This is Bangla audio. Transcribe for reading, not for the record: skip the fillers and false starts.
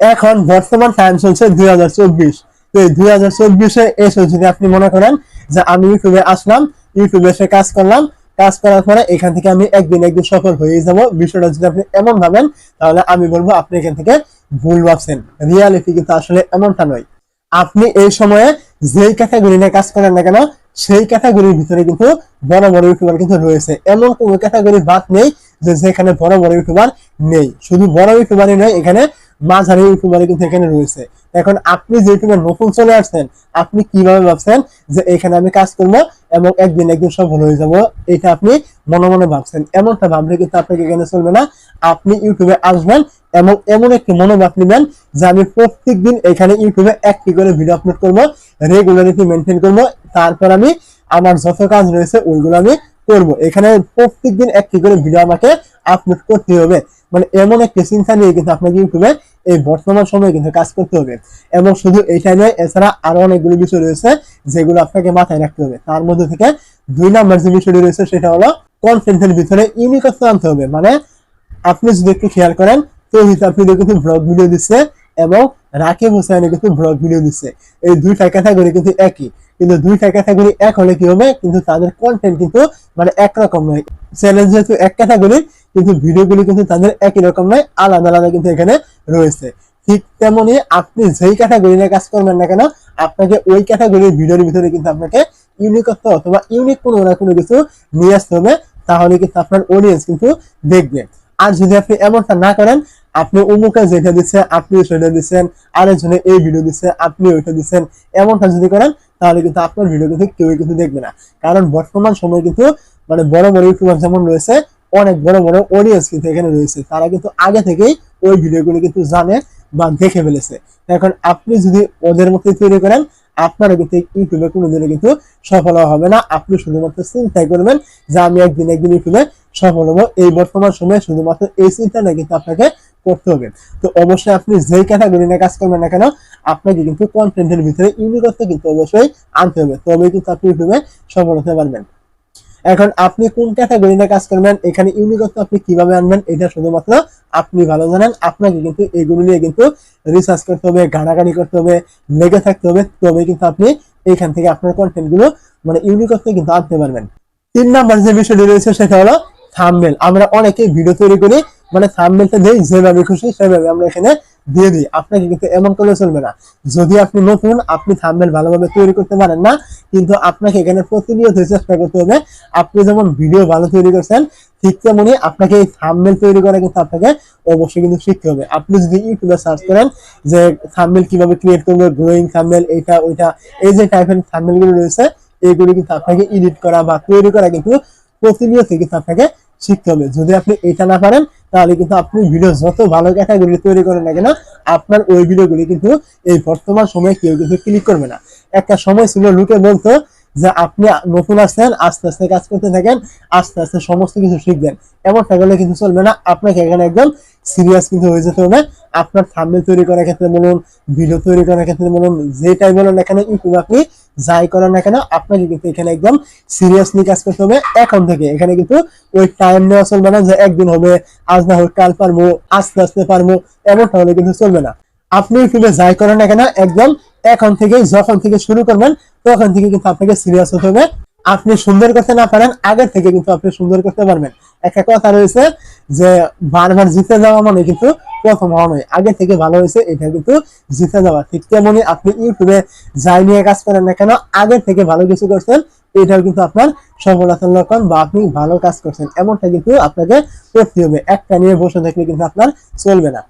এখন বর্তমান টাইম চলছে 2024। তো এই 2024-এ এসে যদি আপনি মনে করেন যে আমি ইউটিউবে আসলাম, ইউটিউবে এসে কাজ করলাম, কাজ করার পরে এখান থেকে আমি একদিন সফল হয়ে যাব, বিষয়টা যদি আপনি এমন ভাবেন, তাহলে আমি বলবো আপনি এখান থেকে ভুল ভাবছেন। রিয়ালিটি কিন্তু আসলে এমনটা নয়। আপনি এই সময়ে যেই ক্যাটাগরি নিয়ে কাজ করেন না কেন, সেই ক্যাটাগরির ভিতরে কিন্তু বড় বড় ইউটিউবার কিন্তু রয়েছে। এমন কোনো ক্যাটাগরি বাদ নেই যে যেখানে বড় বড় ইউটিউবার নেই। শুধু বড় ইউটিউবারই নয়, এখানে মাঝারি ইউটিউবার কিন্তু এখানে রয়েছে। এখন আপনি যে ইউটিউবে নতুন চলে আসছেন, আপনি কিভাবে ভাবছেন যে এখানে আমি কাজ করবো এবং একদিন সফল হয়ে যাব, এটা আপনি মনে মনে ভাবছেন। এমনটা ভাবলে কিন্তু আপনাকে এখানে চলবে না। আপনি ইউটিউবে আসবেন এবং এমন একটি মনোভাব নেবেন যে আমি প্রত্যেকদিন এখানে ইউটিউবে একটি করে ভিডিও আপলোড করবো, রেগুলারিটি মেনটেন করবো। তারপর আমি আমার যত কাজ রয়েছে ওইগুলো আমি করবো। এখানে প্রত্যেকদিন একটি করে ভিডিও আমাকে আপলোড করতে হবে। মানে এমন একটি চিন্তা নিয়ে কিন্তু আপনাকে ইউটিউবে এই বর্তমান সময়ে কিন্তু কাজ করতে হবে। এবং শুধু এইটাই নয়, এছাড়া আরো অনেকগুলো বিষয় রয়েছে যেগুলো আপনাকে মাথায় রাখতে হবে। তার মধ্যে থেকে 2 নম্বর যে বিষয়টি রয়েছে সেটা হলো কন্টেন্টের ভিতরে ইউনিকত্ব আনতে হবে। মানে আপনি যদি একটু খেয়াল করেন, তৌহিদ আফ্রিদি কিন্তু ব্লগ ভিডিও দিচ্ছে এবং রাকিব হোসেন কিন্তু ব্লগ ভিডিও দিচ্ছে। এই দুইটা ক্যাটাগরি কিন্তু একই, কিন্তু দুইটা ক্যাটাগরি এক হলে কি হবে, কিন্তু তাদের কন্টেন্ট কিন্তু মানে একরকম নয়। চ্যানেল যেহেতু এক ক্যাটাগরি, কিন্তু ভিডিওগুলি কিন্তু তাদের একই রকম নয়, আলাদা আলাদা কিন্তু এখানে রয়েছে। ঠিক তেমনি আপনি যেই ক্যাটাগরি নিয়ে কাজ করবেন না কেন, আপনাকে ওই ক্যাটাগরির ভিডিওর ভিতরে কিন্তু আপনাকে ইউনিকত্ব অথবা ইউনিক কোনো না কোনো কিছু নিয়ে আসতে হবে। তাহলে কিন্তু আপনার অডিয়েন্স কিন্তু দেখবে। আর যদি আপনি এমনটা না করেন, আপনি অমুকে যেটা দিচ্ছে আপনি সেটা দিচ্ছেন, আরেকজনে এই ভিডিও দিচ্ছে আপনি ওইটা দিচ্ছেন, এমনটা যদি করেন, তাহলে কিন্তু আপনার ভিডিও কিন্তু কেউই কিন্তু দেখবে না। কারণ বর্তমান সময় কিন্তু মানে বড় বড় ইউটিউবার যেমন রয়েছে, অনেক বড় বড় অডিয়েন্স কিন্তু এখানে রয়েছে। তারা কিন্তু আগে থেকেই ওই ভিডিওগুলো কিন্তু জানে বা দেখে ফেলেছে। এখন আপনি যদি ওদের মতোই তৈরি করেন, আপনারা কিন্তু ইউটিউবে কোনোদিনও কিন্তু সফল হবে না। আপনি শুধুমাত্র চিন্তাই করবেন যে আমি একদিন ইউটিউবে সফল হবো। এই বর্তমান সময়ে শুধুমাত্র এই চিন্তাটা কিন্তু আপনাকে করতে হবে। তো অবশ্যই আপনি যেই ক্যাটাগরি নিয়ে কাজ করবেন না কেন, আপনাকে কিন্তু কন্টেন্টের ভিতরে ইউনিকত্ব কিন্তু অবশ্যই আনতে হবে, তবেই কিন্তু আপনি ইউটিউবে সফল হতে পারবেন। এখন আপনি কোন ক্যাটাগরি নিয়ে কাজ করবেন, এখানে ইউনিকত্ব আপনি কিভাবে আনবেন, এটা শুধুমাত্র আপনি ভালো জানেন। আপনাকে কিন্তু এগুলো নিয়ে কিন্তু রিসার্চ করতে হবে, ঘাটাঘাটি করতে হবে, লেগে থাকতে হবে, তবে কিন্তু আপনি এইখান থেকে আপনার কন্টেন্ট গুলো মানে ইউনিকত্ব কিন্তু আনতে পারবেন। 3 নম্বর যে বিষয়টি রয়েছে সেটা হলো থাম্বনেল। আমরা অনেকেই ভিডিও তৈরি করি, মানে থাম্বনেলটা দেই যেভাবে খুশি সেভাবে আমরা এখানে দিয়ে দিই। আপনাকে কিন্তু এমন করলে চলবে না। যদি আপনি নতুন, আপনি থাম্বনেল ভালোভাবে তৈরি করতে পারেন না, কিন্তু আপনাকে এখানে প্রতিনিয়ত চেষ্টা করতে হবে। আপনি যেমন ভিডিও ভালো তৈরি করছেন, ঠিক তেমনি আপনাকে এই থাম্বনেল তৈরি করা কিন্তু আপনাকে অবশ্যই কিন্তু শিখতে হবে। আপনি যদি ইউটিউবে সার্চ করেন যে থাম্বনেল কিভাবে ক্রিয়েট করবে, গ্রোয়িং থাম্বনেল, এইটা ওইটা, এই যে টাইপের থাম্বনেল গুলো রয়েছে, এইগুলি কিন্তু আপনাকে এডিট করা বা তৈরি করা কিন্তু প্রতিনিয়ত কিন্তু আপনাকে শিখতে হবে। যদি আপনি এটা না পারেন, তাহলে কিন্তু আপনি ভিডিও যত ভালো ক্যাটাগরি তৈরি করেন না কেন, আপনার ওই ভিডিওগুলি কিন্তু এই বর্তমান সময়ে কেউ কিন্তু ক্লিক করবে না। একটা সময় ছিল লোকে বলতো যে আপনি নতুন আসছেন, আস্তে আস্তে কাজ করতে থাকেন, আস্তে আস্তে সমস্ত কিছু শিখবেন। এমনটা করলে কিন্তু চলবে না। আপনাকে এখানে একদম সিরিয়াস কিন্তু হয়ে যেতে হবে। আপনার থাম্বনেল তৈরি করার ক্ষেত্রে বলুন, ভিডিও তৈরি করার ক্ষেত্রে বলুন, যেটাই বলুন না কেন, ইউটিউবে আপনি যাই করেন না কেন, আপনাকে কিন্তু এখানে একদম সিরিয়াসলি কাজ করতে হবে এখন থেকে। এখানে কিন্তু ওই টাইম নেওয়া চলবে না যে একদিন হবে, আজ না হোক কাল পারবো, আস্তে আস্তে পারবো, এমনটা হলে কিন্তু চলবে না। আপনি ইউটিউবে যাই করেন না কেন, একদম এখন থেকে, যখন থেকে শুরু করবেন তখন থেকে কিন্তু আপনাকে সিরিয়াস হতে হবে। আপনি সুন্দর করতে না পারেন, আগের থেকে কিন্তু আপনি সুন্দর করতে পারবেন। একটা কথা রয়েছে যে বারবার জিতে যাওয়া মানে কিন্তু প্রথম হওয়া নয়, আগে থেকে ভালো হয়েছে এটা কিন্তু জিতে যাওয়া। ঠিক তেমনি আপনি ইউটিউবে যাই নিয়ে কাজ করেন না কেন, আগে থেকে ভালো কিছু করছেন, এটাও কিন্তু আপনার সফলতার লক্ষণ বা আপনি ভালো কাজ করছেন, এমনটা কিন্তু আপনাকে করতে হবে। একটা নিয়ে বসে থাকলে কিন্তু আপনার চলবে না।